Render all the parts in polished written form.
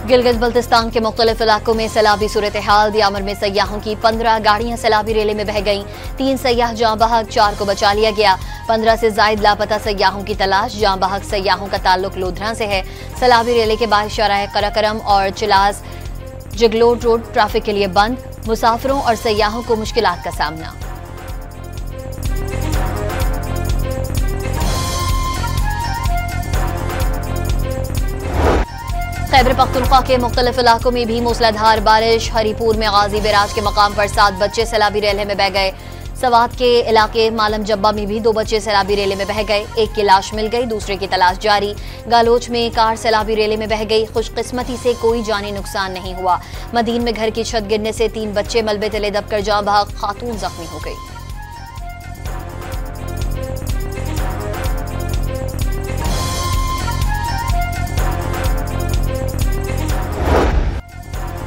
गिलगित बल्तिस्तान के मुख्तलिफ इलाकों में सैलाबी सूरत हाल। दियामर में सयाहों की 15 गाड़ियां सैलाबी रेले में बह गईं। 3 सयाह जाँ बहक, 4 को बचा लिया गया। 15 से जायद लापता सयाहों की तलाश। जाँ बहक सयाहों का ताल्लुक लोधरा से है। सैलाबी रेले के बाद शाहराह कराकरम और चिलास जगलोड रोड ट्रैफिक के लिए बंद। मुसाफिरों और सयाहों को मुश्किलात का सामना। खैबर पख्तूनख्वा के मुख्तलिफ इलाकों में भी मूसलाधार बारिश। हरीपुर में गाजी बैराज के मकाम पर 7 बच्चे सैलाबी रेले में बह गए। सवात के इलाके मालम जब्बा में भी 2 बच्चे सैलाबी रेले में बह गए। एक की लाश मिल गई, दूसरे की तलाश जारी। गालोच में कार सैलाबी रेले में बह गई। खुशकिस्मती से कोई जानी नुकसान नहीं हुआ। मदीन में घर की छत गिरने से 3 बच्चे मलबे तले दबकर जाँ बहक, खातून जख्मी हो गई।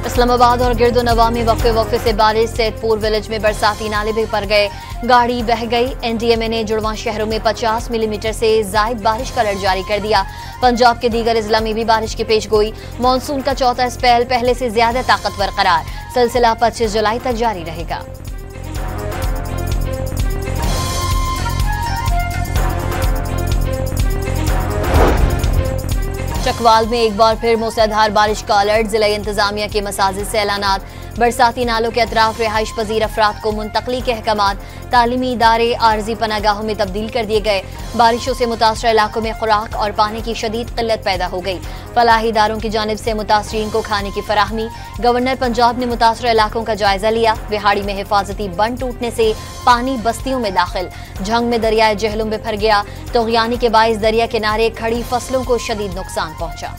इस्लामाबाद और गिरदोनवा में वक्फे से बारिश। सैदपुर विलेज में बरसाती नाले भी भर गए, गाड़ी बह गई। एनडीएमए ने जुड़वा शहरों में 50 मिलीमीटर से जायद बारिश का अलर्ट जारी कर दिया। पंजाब के दीगर अजला में भी बारिश की पेशगोई। मानसून का चौथा स्पेल पहले से ज्यादा ताकतवर करार। सिलसिला 25 जुलाई तक जारी रहेगा। चकवाल में एक बार फिर मूसलाधार बारिश का अलर्ट। जिला इंतजामिया के मसाजिद से ऐलानात। बरसाती नालों के अतराफ रिहाइश पजीर अफराद को मुंतकली के अहकामात। तालीमी इदारे आर्जी पनागाहों में तब्दील कर दिए गए। बारिशों से मुतासर इलाकों में खुराक और पानी की शदीद किल्लत पैदा हो गई। फलाही इदारों की जानिब से मुतासरीन को खाने की फराहमी। गवर्नर पंजाब ने मुतासर इलाकों का जायजा लिया। बिहाड़ी में हिफाजती बंद टूटने से पानी बस्तियों में दाखिल। झंग में दरियाए जहलुम में भर गया। तोगयानी के बाइस दरिया किनारे खड़ी फसलों को शदीद नुकसान पहुंचा।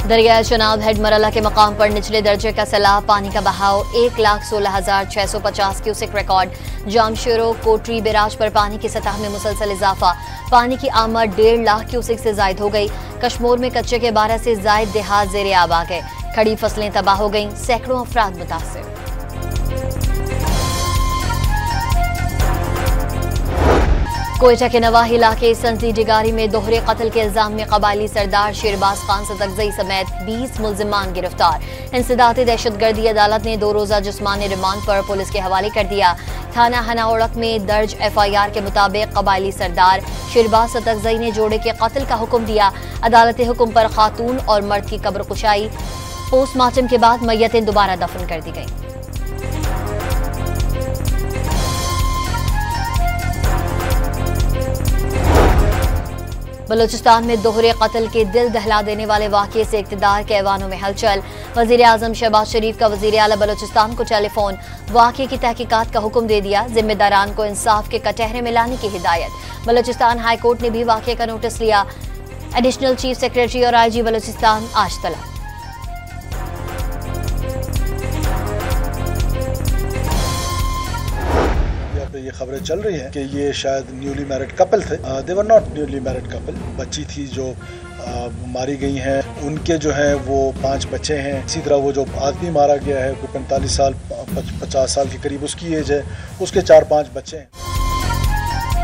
दरिया चनाब हेड मरला के मकाम पर निचले दर्जे का सैलाब। पानी का बहाव 1,16,650 क्यूसेक रिकॉर्ड। जामशेरो कोटरी बैराज पर पानी की सतह में मुसलसल इजाफा। पानी की आमद 1.5 लाख क्यूसेक से जायद हो गई। कश्मीर में कच्चे के 12 से जायद देहात ज़ेरे आब आ गए। खड़ी फसलें तबाह हो गईं। सैकड़ों अफराद मुतासिर। कोयटा के नवाही इलाके संजी डिगारी में दोहरे कत्ल के इल्जाम में कबायली सरदार शेरबाज खान सदकजई समेत 20 मुल्जिमान गिरफ्तार। इंसदाती दहशतगर्दी अदालत ने 2 रोजा जिस्मानी रिमांड पर पुलिस के हवाले कर दिया। थाना हनाओड़क में दर्ज FIR के मुताबिक कबायली सरदार शेरबाज सदकजई ने जोड़े के कत्ल का हुक्म दिया। अदालती हुक्म पर खातून और मर्द की कब्र कुशाई। पोस्टमार्टम के बाद मैयतें दोबारा दफन कर दी गई। बलूचिस्तान में दोहरे कत्ल के दिल दहला देने वाले वाक़ये से इक़्तिदार के ऐवानों में हलचल। वज़ीर आज़म शहबाज शरीफ का वज़ीर आला बलूचिस्तान को टेलीफोन। वाक़ये की तहकीकात का हुक्म दे दिया। जिम्मेदारान को इंसाफ के कटहरे में लाने की हिदायत। बलूचिस्तान हाई कोर्ट ने भी वाक़ये का नोटिस लिया। एडिशनल चीफ सेक्रेटरी और IG बलूचिस्तान आज तलब। ये खबरें चल रही हैं कि ये शायद न्यूली मैरिड कपल थे। They were not newly married couple. बच्ची थी जो मारी गई हैं। उनके जो है वो 5 बच्चे हैं। इसी तरह वो जो आदमी मारा गया है कोई 45 साल 50 साल के करीब उसकी एज है, उसके 4-5 बच्चे हैं।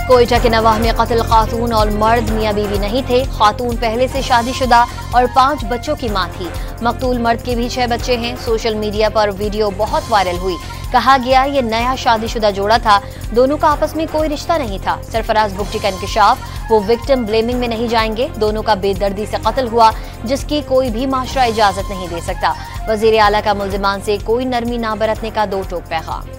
कोयटा के नवाह में कत्ल खातून और मर्द मियाँ बीवी नहीं थे। खातून पहले से शादीशुदा और 5 बच्चों की मां थी। मकतूल मर्द के भी 6 बच्चे हैं। सोशल मीडिया पर वीडियो बहुत वायरल हुई। कहा गया ये नया शादीशुदा जोड़ा था। दोनों का आपस में कोई रिश्ता नहीं था। सरफराज बुगटी का इंकशाफ। वो विक्टिम ब्लेमिंग में नहीं जाएंगे। दोनों का बेदर्दी से कत्ल हुआ जिसकी कोई भी माशरा इजाजत नहीं दे सकता। वजीर आला का मुल्जिमान से कोई नरमी ना बरतने का 2 टोक पैगाम।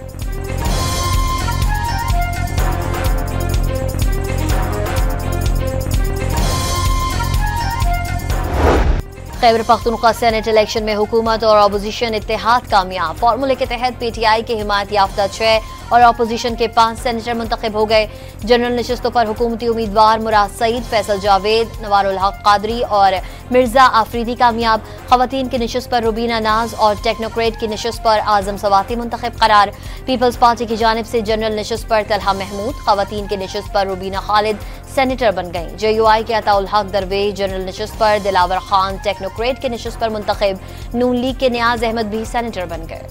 खैबर पख्तूनख्वा सेनेट इलेक्शन में हुकूमत और अपोजिशन इत्तेहाद कामयाब। फार्मूले के तहत PTI के हिमायत याफ्ता 6 और अपोजिशन के 5 सेनेटर मुंतखब हो गए। जनरल नशस्तों पर हुकूमती उम्मीदवार मुराद सईद, फैसल जावेद, नवारुल हक कादरी और मिर्जा आफरीदी कामयाब। खवातीन की नशस्त पर रुबीना नाज और टेक्नोक्रेट की नशस्त पर आजम सवाती मुंतखब करार। पीपल्स पार्टी की जानिब से जनरल नशस्त पर तलहा महमूद, खवातीन की नशस्त पर रुबीना खालिद सेनेटर बन गईं। JUI के अताउल हक दरवेश जनरल नशस्त पर, दिलावर खान टेक्नोक्रेट के नशस्त पर मुंतखब। नून लीग के नियाज अहमद भी सेनेटर बन गए।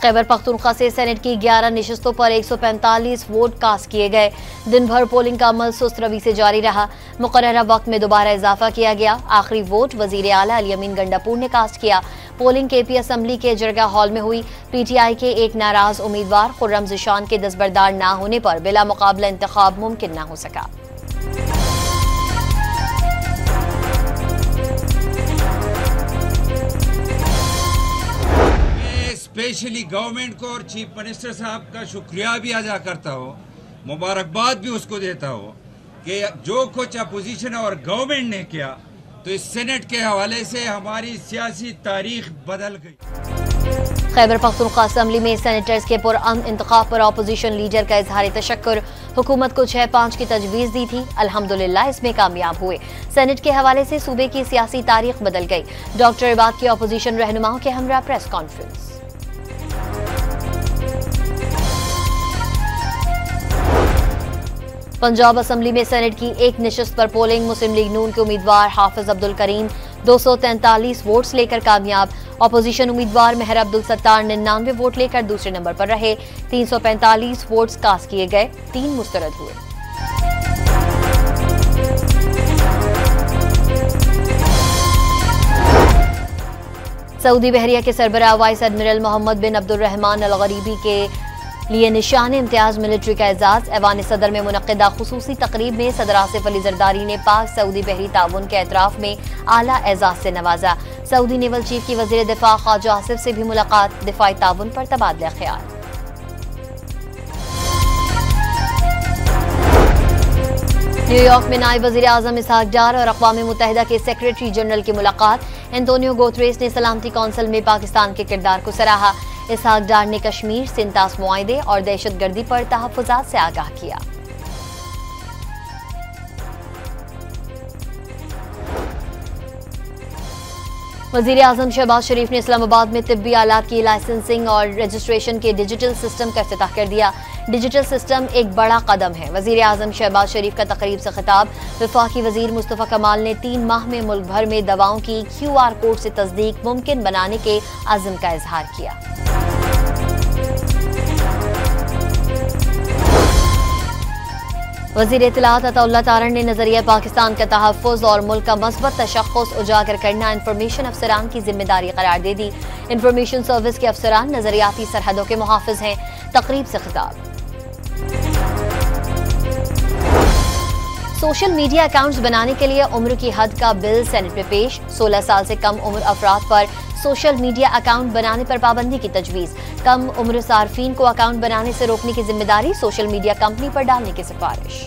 खैबर पख्तूनख्वा से सेनेट की 11 नशिस्तों पर 145 वोट कास्ट किए गए। दिन भर पोलिंग का अमल सुस्त रवि से जारी रहा। मुकर्ररा वक्त में दोबारा इजाफा किया गया। आखिरी वोट वजीर आला अली अमीन गंडापुर ने कास्ट किया। पोलिंग केपी असम्बली के जरगा हॉल में हुई। पीटीआई के एक नाराज उम्मीदवार खुर्रम ज़िशान के दस्तबरदार न होने पर बिला मुकाबला इंतखाब मुमकिन न हो सका। स्पेशली गवर्नमेंट को और चीफ मिनिस्टर साहब का शुक्रिया भी अदा करता हो, मुबारकबाद भी उसको देता हो कि जो कुछ अपोजिशन और गवर्नमेंट ने किया तो इस सेनेट के हवाले से हमारी सियासी तारीख बदल गई। खैबर पख्तूनख्वा असम्बली में सेनेटर्स के पुरअमन इंतखाब पर अपोजिशन लीडर का इजहार तशक्कुर। हुकूमत को 6-5 की तजवीज़ दी थी, अल्हम्दुलिल्लाह इसमें कामयाब हुए। सेनेट के हवाले से सूबे की सियासी तारीख बदल गई। डॉक्टर इबाद की अपोजिशन रहनुमाओं के हमरा प्रेस कॉन्फ्रेंस। पंजाब असम्बली में सेनेट की एक नशिस्त पर पोलिंग। मुस्लिम लीग नून के उम्मीदवार हाफिज अब्दुल करीम 243 वोट्स लेकर कामयाब। अपोजिशन उम्मीदवार मेहर अब्दुल सत्तार 99 वोट लेकर दूसरे नंबर पर रहे। 345 वोट्स कास्ट किए गए, 3 मुस्तरद हुए। सऊदी बहरिया के सरबराह वाइस एडमिरल मोहम्मद बिन अब्दुल रहमान अल गरीबी के लिए निशान इम्तियाज मिलिट्री का एजाज। ऐवान सदर में मुनक्किदा खुसूसी तकरीब में सदर आसिफ अली जरदारी ने पाक सऊदी बहरी ताउन के एतराफ में आला एजाज से नवाजा। सऊदी नेवल चीफ की वजीर दिफा ख्वाजा आसिफ से भी मुलाकात। दिफाई ताउन पर तबादला ख्याल। न्यूयॉर्क में नायब वजीर आजम इसहाक डार और अक़वाम मुत्तहिदा के सेक्रेटरी जनरल की मुलाकात। एंटोनियो गुतेरेस ने सलामती कौंसिल में पाकिस्तान के किरदार को सराहा। इसहाक डार ने कश्मीर, सिंतास मुआहदे और दहशतगर्दी पर तहफ़्फ़ुज़ात से आगाह किया। वज़ीर आज़म शहबाज शरीफ ने इस्लामाबाद में तिब्बी आलात की लाइसेंसिंग और रजिस्ट्रेशन के डिजिटल सिस्टम का इफ्तिताह कर दिया। डिजिटल सिस्टम एक बड़ा कदम है। वज़ीर आज़म शहबाज शरीफ का तकरीब से खिताब। वफाकी वज़ीर मुस्तफ़ा कमाल ने 3 माह में मुल्क भर में दवाओं की QR कोड से तस्दीक मुमकिन बनाने के अज़्म का इजहार किया। वज़ीर इत्तलात अताउल्लाह तारण ने नजरिया पाकिस्तान का तहफ़्फ़ुज़ और मुल्क का मस्बत तशख़्ख़ुस उजागर करना इंफॉर्मेशन अफसरान की जिम्मेदारी करार दे दी। इंफॉर्मेशन सर्विस के अफसरान नजरियाती सरहदों के मुहाफ़िज़ हैं। तकरीब से खिताब। सोशल मीडिया अकाउंट्स बनाने के लिए उम्र की हद का बिल सेनेट में पेश। 16 साल से कम उम्र अफराद पर सोशल मीडिया अकाउंट बनाने पर पाबंदी की तजवीज़। कम उम्र सार्फिन को अकाउंट बनाने से रोकने की जिम्मेदारी सोशल मीडिया कंपनी पर डालने की सिफारिश।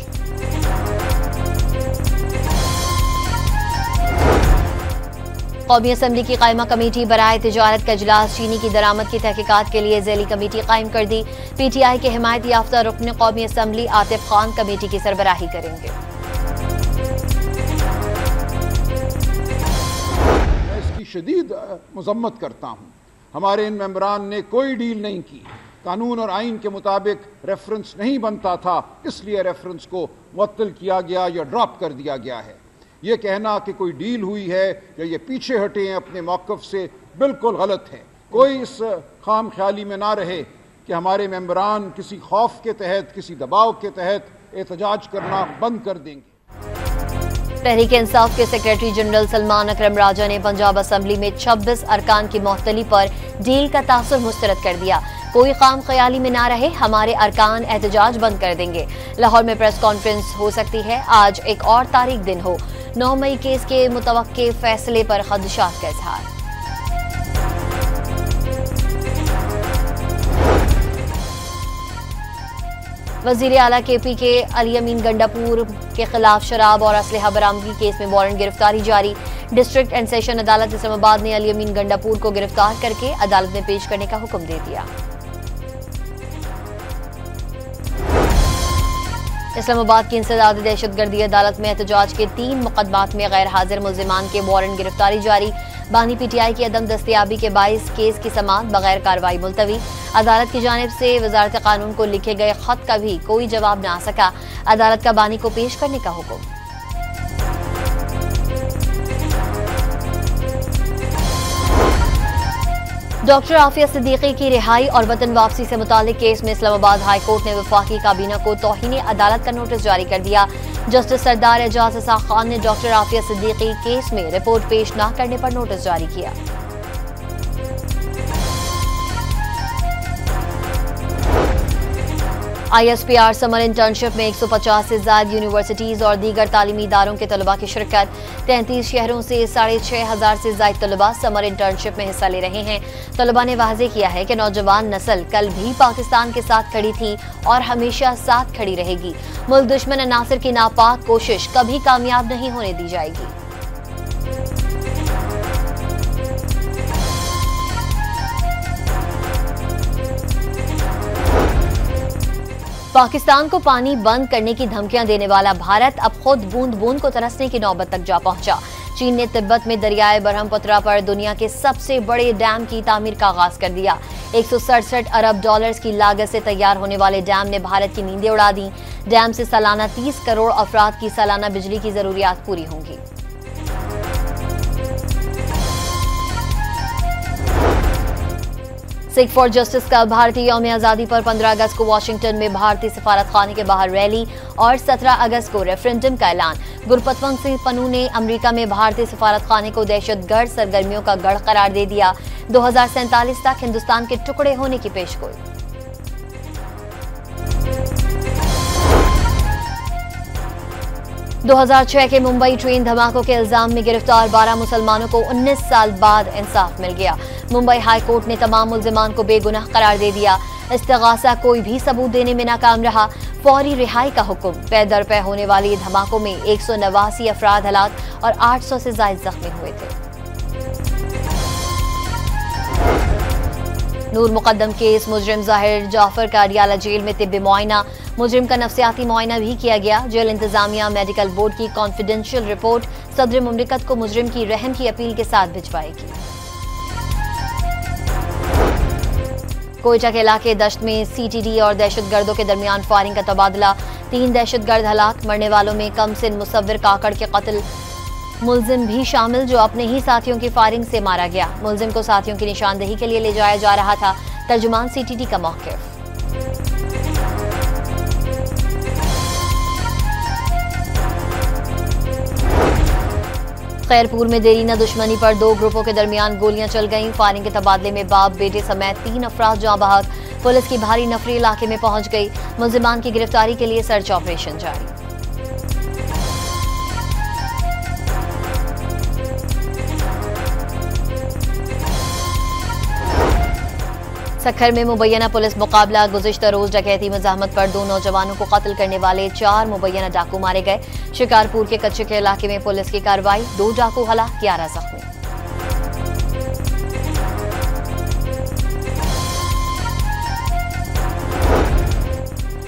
कौमी असम्बली की कायमा कमेटी बराए तिजारत का इजलास। चीनी की दरामद की तहकीकात के लिए ज़ैली कमेटी कायम कर दी। PTI के हिमायत याफ्ता रुकन कौमी असम्बली आतिफ खान कमेटी की सरबराही करेंगे। शदीद मजम्मत करता हूँ। हमारे इन मेंबरान ने कोई डील नहीं की। कानून और आइन के मुताबिक रेफरेंस नहीं बनता था, इसलिए रेफरेंस को मुअत्तल किया गया या ड्रॉप कर दिया गया है। ये कहना कि कोई डील हुई है या ये पीछे हटे हैं अपने मौक़िफ़ से, बिल्कुल गलत है। कोई इस खाम ख्याली में ना रहे कि हमारे मेंबरान किसी खौफ के तहत, किसी दबाव के तहत एहतजाज करना बंद कर देंगे। तहरीक इंसाफ के सेक्रेटरी जनरल सलमान अकरम राजा ने पंजाब असम्बली में 26 अरकान की मुअत्तली पर डील का तासुर मुस्तरद कर दिया। कोई खाम ख्याली में ना रहे, हमारे अरकान एहतजाज बंद कर देंगे। लाहौर में प्रेस कॉन्फ्रेंस हो सकती है। आज एक और तारीख दिन हो। 9 मई केस के मुतवक्के फैसले पर खदशात का इजहार। वज़ीर आला KP के अली अमीन गंडापुर के खिलाफ शराब और असलहा बरामदगी केस में वारंट गिरफ्तारी जारी। डिस्ट्रिक्ट एंड सेशन अदालत इस्लामाबाद ने अली अमीन गंडापुर को गिरफ्तार करके अदालत में पेश करने का हुक्म दे दिया। इस्लामाबाद की इंसदाद दहशतगर्दी अदालत में एहतजाज के 3 मुकदमात में गैर हाजिर मुल्जिमान के वारंट गिरफ्तारी जारी। बानी PTI की अदम दस्तयाबी के बाइस केस की समाअत बगैर कार्रवाई मुलतवी। अदालत की जानिब से वजारत कानून को लिखे गए खत का भी कोई जवाब न आ सका। अदालत का बानी को पेश करने का हुक्म। डॉक्टर आफिया सिद्दीकी की रिहाई और वतन वापसी से मुतालिक केस में इस्लामाबाद हाई कोर्ट ने वफाकी काबीना को तौहीन अदालत का नोटिस जारी कर दिया। जस्टिस सरदार एजाज इसाक खान ने डॉक्टर आफिया सिद्दीकी केस में रिपोर्ट पेश न करने पर नोटिस जारी किया। ISPR समर इंटर्नशिप में 150 से ज्यादा यूनिवर्सिटीज और दीगर तालीमी इदारों के तलबा की शिरकत। 33 शहरों से 6,500 से ज्यादा तलबा समर इंटर्नशिप में हिस्सा ले रहे हैं। तलबा ने वाज़े किया है कि नौजवान नस्ल कल भी पाकिस्तान के साथ खड़ी थी और हमेशा साथ खड़ी रहेगी। मुल्क दुश्मन अनासर की नापाक कोशिश कभी कामयाब नहीं होने दी जाएगी। पाकिस्तान को पानी बंद करने की धमकियां देने वाला भारत अब खुद बूंद बूंद को तरसने की नौबत तक जा पहुंचा। चीन ने तिब्बत में दरियाए ब्रह्मपुत्रा पर दुनिया के सबसे बड़े डैम की तामीर का आगाज कर दिया। 167 अरब डॉलर्स की लागत से तैयार होने वाले डैम ने भारत की नींदें उड़ा दी। डैम से सालाना 30 करोड़ अफराद की सालाना बिजली की जरूरियात पूरी होंगी। सिख फॉर जस्टिस का भारतीय यौम आजादी पर 15 अगस्त को वाशिंगटन में भारतीय सफारत खाने के बाहर रैली और 17 अगस्त को रेफरेंडम का ऐलान। गुरपतवंत सिंह पन्नू ने अमेरिका में भारतीय सफारत खाने को दहशतगर्द सरगर्मियों का गढ़ करार दे दिया। 2047 तक हिंदुस्तान के टुकड़े होने की पेशगोई। दो 2006 के मुंबई ट्रेन धमाकों के इल्जाम में गिरफ्तार 12 मुसलमानों को 19 साल बाद इंसाफ मिल गया। मुंबई हाई कोर्ट ने तमाम मुल्जिमान को बेगुनाह करार दे दिया। इस्तिगासा कोई भी सबूत देने में नाकाम रहा। फौरी रिहाई का हुक्म। पै दर पै होने वाली धमाकों में 189 अफराद हलाक और 800 से ज्यादा जख्मी हुए थे। नूर मुकद्दम केस मुजरिम जाहिर जाफर का अडियाला जेल में तिब्बी मुआयना। मुजरिम का नफ्सियाती मुआयना भी किया गया। जेल इंतजामिया मेडिकल बोर्ड की कॉन्फिडेंशियल रिपोर्ट सदर मुमलिकत को मुजरिम की रहम की अपील के साथ भिजवाएगी। कोयटा के इलाके दश्त में CTD और दहशतगर्दों के दरमियान फायरिंग का तबादला। 3 दहशतगर्द हलाक। मरने वालों में कम सिन मुसव्विर काकड़ के कत्ल मुलजिम भी शामिल जो अपने ही साथियों की फायरिंग से मारा गया। मुलजिम को साथियों की निशानदेही के लिए ले जाया जा रहा था। तर्जुमान CTD का मौक़िफ़। खैरपुर में देरीना दुश्मनी पर 2 ग्रुपों के दरमियान गोलियां चल गईं। फायरिंग के तबादले में बाप बेटे समेत 3 अफराद जाँ बहक। पुलिस की भारी नफरी इलाके में पहुंच गई। मुलजिमान की गिरफ्तारी के लिए सर्च ऑपरेशन जारी। सक्खर में मुबैना पुलिस मुकाबला। गुज़िश्ता रोज डकैती मज़ाहमत पर 2 नौजवानों को कत्ल करने वाले 4 मुबैना डाकू मारे गए। शिकारपुर के कच्चे के इलाके में पुलिस की कार्रवाई। 2 डाकू हलाक, 11 जख्मी।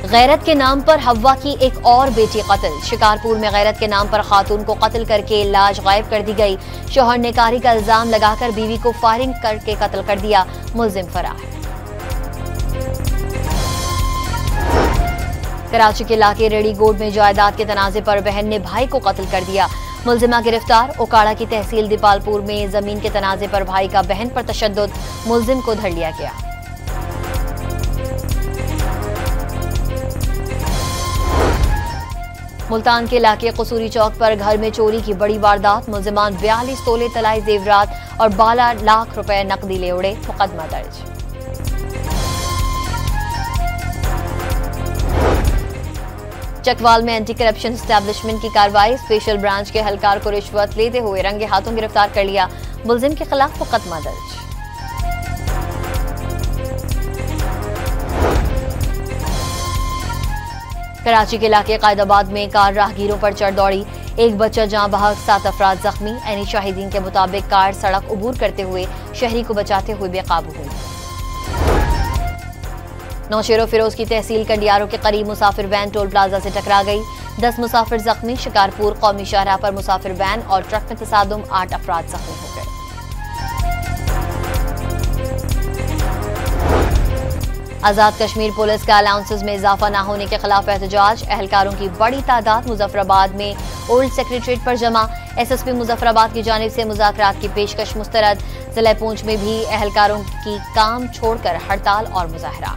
गैरत के नाम पर हव्वा की एक और बेटी कत्ल। शिकारपुर में गैरत के नाम पर खातून को कत्ल करके लाश गायब कर दी गई। शौहर ने कारी का इल्जाम लगाकर बीवी को फायरिंग करके कत्ल कर दिया। मुलजिम फरार। कराची के इलाके रेडीगोड में जायदाद के तनाजे पर बहन ने भाई को कत्ल कर दिया। मुलजिमा गिरफ्तार। ओकाड़ा की तहसील दीपालपुर में जमीन के तनाजे पर भाई का बहन पर तशद्दुद। मुलजिम को धर लिया गया। मुल्तान के इलाके कसूरी चौक पर घर में चोरी की बड़ी वारदात। मुलजिमान 42 तोले तलाई जेवरात और 12 लाख रुपए नकदी ले उड़े। मुकदमा दर्ज। चकवाल में एंटी करप्शन एस्टैब्लिशमेंट की कार्रवाई। स्पेशल ब्रांच के एहलकार को रिश्वत लेते हुए रंगे हाथों गिरफ्तार कर लिया। मुलजिम के खिलाफ मुकदमा दर्ज। कराची के इलाके कायदाबाद में कार राहगीरों पर चढ़ दौड़ी। 1 बच्चा जाँ बहक, 7 अफराद जख्मी। एनी शाहिदीन के मुताबिक कार सड़क उबूर करते हुए शहरी को बचाते हुए बेकाबू हुई। नौशेरो फिरोज की तहसील कंडियारों के करीब मुसाफिर वैन टोल प्लाजा से टकरा गई। 10 मुसाफिर जख्मी। शिकारपुर कौमी शाहराह पर मुसाफिर वैन और ट्रक में तसादुम, 8 अफराद जख्मी हो गए। आजाद कश्मीर पुलिस का अलाउंसेस में इजाफा न होने के खिलाफ एहतजाज। एहलकारों की बड़ी तादाद मुजफ्फराबाद में ओल्ड सेक्रेटरीट पर जमा। एसएसपी मुजफ्फराबाद की जानिब से मुज़ाकरात की पेशकश मुस्तरद। जिला पूंछ में भी एहलकारों की काम छोड़कर हड़ताल और मुजाहरा।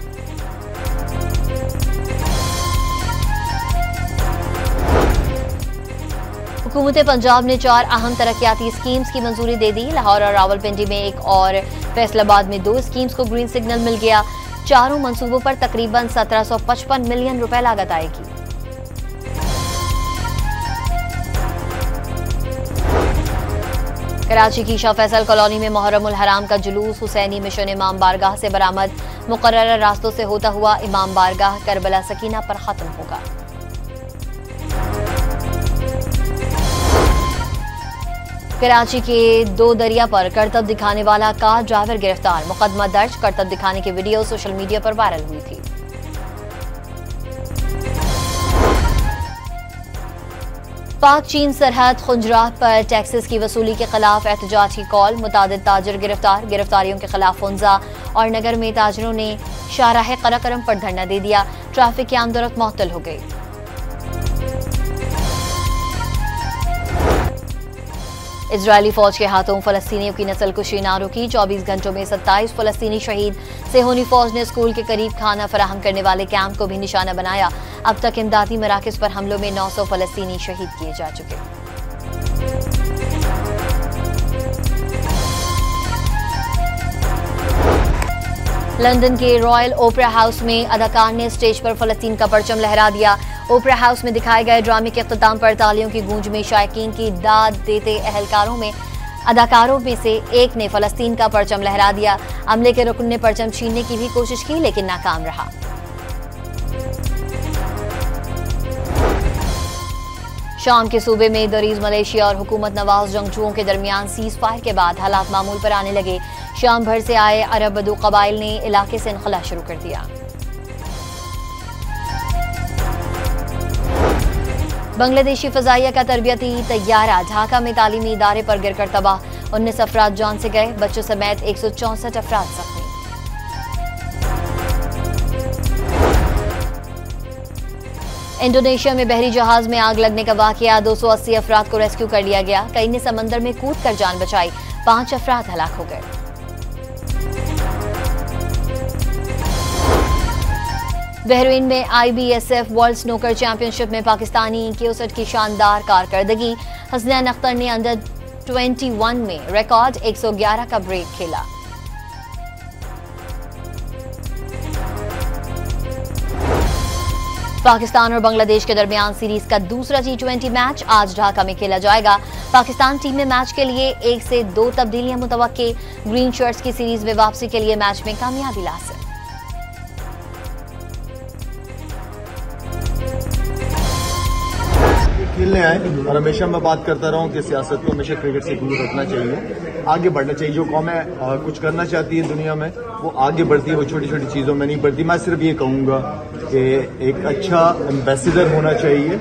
हुकूमत पंजाब ने 4 अहम तरक्याती स्कीम्स की मंजूरी दे दी। लाहौर और रावलपिंडी में एक और फैसलाबाद में 2 स्कीम्स को ग्रीन सिग्नल मिल गया। चारों मंसूबों पर तकरीबन 1755 मिलियन रुपए लागत आएगी। कराची की शाह फैसल कॉलोनी में मुहर्रमुल हराम का जुलूस हुसैनी मिशन इमाम बारगाह से बरामद। मुकर्रर रास्तों से होता हुआ इमाम बारगाह करबला सकीना पर खत्म होगा। कराची के 2 दरिया पर करतब दिखाने वाला कार ड्राइवर गिरफ्तार। मुकदमा दर्ज। करतब दिखाने की वीडियो सोशल मीडिया पर वायरल हुई थी। पाक चीन सरहद खुंजरात पर टैक्सेस की वसूली के खिलाफ एहतजाज की कॉल। मुतादिद ताजिर गिरफ्तार। गिरफ्तारियों के खिलाफ फुंजा और नगर में ताजिरों ने शाहराह कराकरम पर धरना दे दिया। ट्रैफिक की आमदोरफ्त मुअत्तल हो गई। इजरायली फौज के हाथों फलस्तीनियों की नस्लकुशी ना रुकी। 24 घंटों में 27 फलस्तीनी शहीद। सेहोनी फौज ने स्कूल के करीब खाना फराहम करने वाले कैंप को भी निशाना बनाया। अब तक इमदादी मराकज पर हमलों में 900 फलस्तीनी शहीद किए जा चुके। लंदन के रॉयल ओपेरा हाउस में अदाकार ने स्टेज पर फलस्तीन का परचम लहरा दिया। ओपेरा हाउस में दिखाए गए ड्रामे के इख्तिताम पर तालियों की गूंज में शायकीन की दाद देते अदाकारों में से एक ने फलस्तीन का परचम लहरा दिया। अमले के रुकन ने परचम छीनने की भी कोशिश की लेकिन नाकाम रहा। शाम के सूबे में दरीज मलेशिया और हुकूमत नवाज जंगजुओं के दरमियान सीज फायर के बाद हालात मामूल पर आने लगे। शाम भर से आए अरब बदू कबाइल ने इलाके से इनखला शुरू कर दिया। बांग्लादेशी फजाइया का तरबियती तैयारा ढाका में तालीमी इदारे पर गिरकर तबाह। 19 अफराद जान से गए। बच्चों समेत 164 अफराद जख्मी। इंडोनेशिया में बहरी जहाज में आग लगने का वाकया। 280 अफराद को रेस्क्यू कर लिया गया। कई ने समंदर में कूद कर जान बचाई। 5 अफराद हलाक हो गए। बहरीन में IBSF वर्ल्ड स्नूकर चैंपियनशिप में पाकिस्तानी 61 की शानदार कारकर्दगी। हसनैन अख्तर ने अंडर 21 में रिकॉर्ड 111 का ब्रेक खेला। पाकिस्तान और बांग्लादेश के दरमियान सीरीज का दूसरा T20 मैच आज ढाका में खेला जाएगा। पाकिस्तान टीम में मैच के लिए 1 से 2 तब्दीलियां मुतवक्के। ग्रीन शर्ट्स की सीरीज में वापसी के लिए मैच में कामयाबी लाजिम। खेलने आए और हमेशा मैं बात करता रहा हूँ कि सियासत को हमेशा क्रिकेट से दूर रखना चाहिए, आगे बढ़ना चाहिए। जो कौमें कुछ करना चाहती है दुनिया में वो आगे बढ़ती है, वो छोटी छोटी चीज़ों में नहीं बढ़ती। मैं सिर्फ ये कहूँगा कि एक अच्छा एम्बेसडर होना चाहिए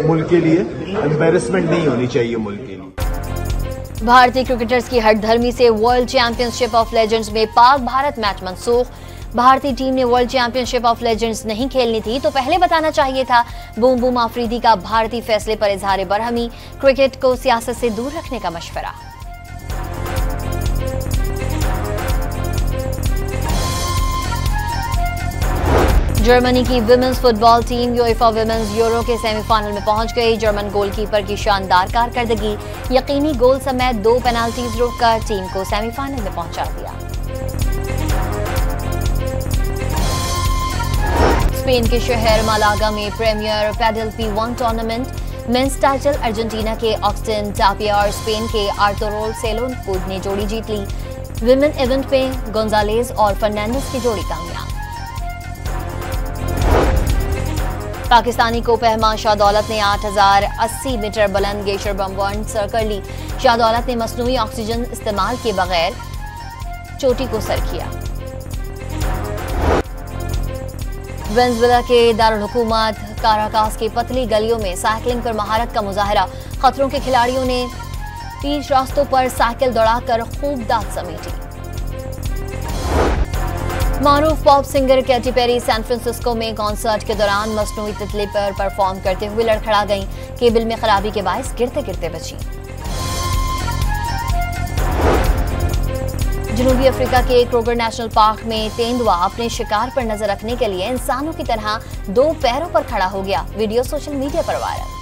मुल्क के लिए, एम्बेरसमेंट नहीं होनी चाहिए मुल्क के लिए। भारतीय क्रिकेटर्स की हठधर्मी से वर्ल्ड चैंपियनशिप ऑफ लेजेंड्स में पाक भारत मैच मंसूख। भारतीय टीम ने वर्ल्ड चैंपियनशिप ऑफ लेजेंड्स नहीं खेलनी थी तो पहले बताना चाहिए था। बूम बूम आफरीदी का भारतीय फैसले पर इजहार बरहमी। क्रिकेट को सियासत से दूर रखने का मशवरा। जर्मनी की women's football team UEFA women's euro के सेमीफाइनल में पहुंच गई। जर्मन गोलकीपर की शानदार कारकर्दगी, यकीनी गोल समेत 2 पेनाल्टीज रोककर टीम को सेमीफाइनल में पहुंचा दिया। स्पेन के शहर मालागा में premier padel P1 tournament men's title Argentina के ऑक्सटन टापिया और स्पेन के आर्तुरो सेलोन ने जोड़ी जीत ली। विमेन इवेंट में गोंजालेज और फर्नांडिस की जोड़ी कामयाब। पाकिस्तानी कोपहलवान शाहदौलत ने 8080 मीटर बुलंद गेशर बम सर कर ली। शाहदौलत ने मसनूई ऑक्सीजन इस्तेमाल किए बगैर चोटी को सर किया। वेनेजुएला के दारुल हुकूमत काराकास की पतली गलियों में साइकिलिंग पर महारत का मुजाहरा। खतरों के खिलाड़ियों ने 30 रास्तों पर साइकिल दौड़ाकर खूब दाद समेटी। मारूफ pop singer Katy Perry San Francisco में कॉन्सर्ट के दौरान मसनूई तितली पर परफॉर्म करते हुए लड़खड़ा गईं। केबल में खराबी के बायस गिरते गिरते बची। जनूबी अफ्रीका के क्रोगर नेशनल पार्क में तेंदुआ अपने शिकार पर नजर रखने के लिए इंसानों की तरह 2 पैरों पर खड़ा हो गया। वीडियो सोशल मीडिया पर वायरल।